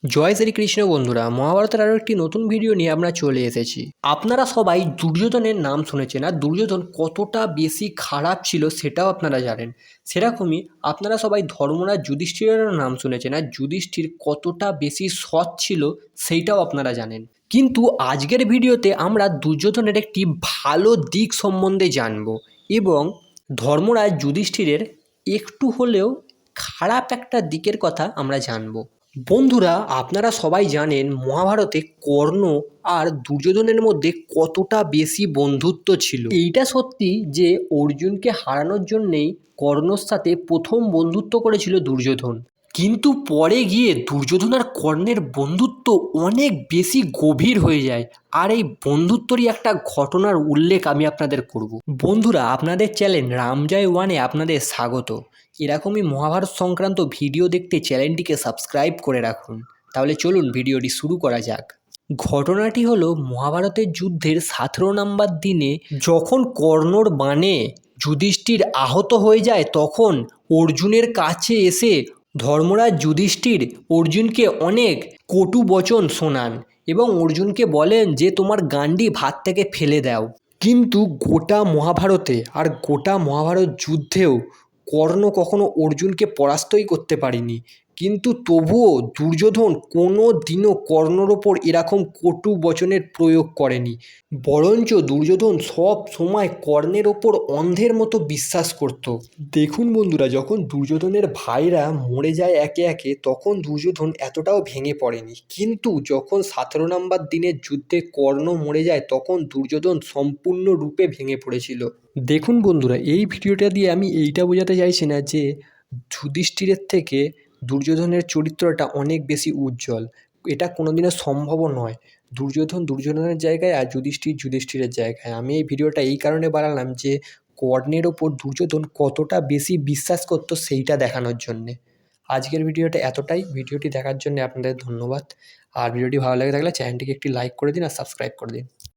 জয় শ্রীকৃষ্ণ বন্ধুরা, মহাভারতের আরও একটি নতুন ভিডিও নিয়ে আমরা চলে এসেছি। আপনারা সবাই দুর্যোধনের নাম শুনেছেন, আর দুর্যোধন কতটা বেশি খারাপ ছিল সেটাও আপনারা জানেন। সেরকমই আপনারা সবাই ধর্মরাজ যুধিষ্ঠিরেরও নাম শুনেছেন, আর যুধিষ্ঠির কতটা বেশি সৎ ছিল সেইটাও আপনারা জানেন। কিন্তু আজকের ভিডিওতে আমরা দুর্যোধনের একটি ভালো দিক সম্বন্ধে জানব, এবং ধর্মরাজ যুধিষ্ঠিরের একটু হলেও খারাপ একটা দিকের কথা আমরা জানব। বন্ধুরা, আপনারা সবাই জানেন মহাভারতে কর্ণ আর দুর্যোধনের মধ্যে কতটা বেশি বন্ধুত্ব ছিল। এইটা সত্যি যে অর্জুনকে হারানোর জন্যেই কর্ণর সাথে প্রথম বন্ধুত্ব করেছিল দুর্যোধন, কিন্তু পরে গিয়ে দুর্যোধন আর কর্ণের বন্ধুত্ব অনেক বেশি গভীর হয়ে যায়। আর এই বন্ধুত্বরই একটা ঘটনার উল্লেখ আমি আপনাদের করব। বন্ধুরা, আপনাদের চ্যানেল রামজয় ওয়ানে আপনাদের স্বাগত। এরকমই মহাভারত সংক্রান্ত ভিডিও দেখতে চ্যানেলটিকে সাবস্ক্রাইব করে রাখুন। তাহলে চলুন ভিডিওটি শুরু করা যাক। ঘটনাটি হলো মহাভারতের যুদ্ধের 17 নম্বর দিনে, যখন কর্ণর বাণে যুধিষ্ঠির আহত হয়ে যায়, তখন অর্জুনের কাছে এসে ধর্মরাজ যুধিষ্ঠির অর্জুনকে অনেক কটু বচন শোনান এবং অর্জুনকে বলেন যে তোমার গান্ডীব হাত থেকে ফেলে দাও। কিন্তু গোটা মহাভারতে আর গোটা মহাভারত যুদ্ধেও কর্ণ কখনো অর্জুনকে পরাস্তই করতে পারেনি, কিন্তু তবুও দুর্যোধন কোনো দিনও কর্ণর ওপর এরকম কটু বচনের প্রয়োগ করেনি। বরঞ্চ দুর্যোধন সব সময় কর্ণের ওপর অন্ধের মতো বিশ্বাস করত। দেখুন বন্ধুরা, যখন দুর্যোধনের ভাইরা মরে যায় একে একে, তখন দুর্যোধন এতটাও ভেঙে পড়েনি, কিন্তু যখন 17 নম্বর দিনের যুদ্ধে কর্ণ মরে যায়, তখন দুর্যোধন সম্পূর্ণরূপে ভেঙে পড়েছিল। দেখুন বন্ধুরা, এই ভিডিওটা দিয়ে আমি এইটা বোঝাতে চাইছি না যে যুধিষ্ঠিরের থেকে দুর্যোধনের চরিত্রটা অনেক বেশি উজ্জ্বল। এটা কোনোদিনও সম্ভবও নয়। দুর্যোধন দুর্যোধনের জায়গায় আর যুধিষ্ঠির যুধিষ্ঠিরের জায়গায়। আমি এই ভিডিওটা এই কারণে বানালাম যে কর্ণের ওপর দুর্যোধন কতটা বেশি বিশ্বাস করতো সেইটা দেখানোর জন্যে। আজকের ভিডিওটা এতটাই। ভিডিওটি দেখার জন্য আপনাদের ধন্যবাদ। আর ভিডিওটি ভালো লাগে থাকলে চ্যানেলটিকে একটি লাইক করে দিন আর সাবস্ক্রাইব করে দিন।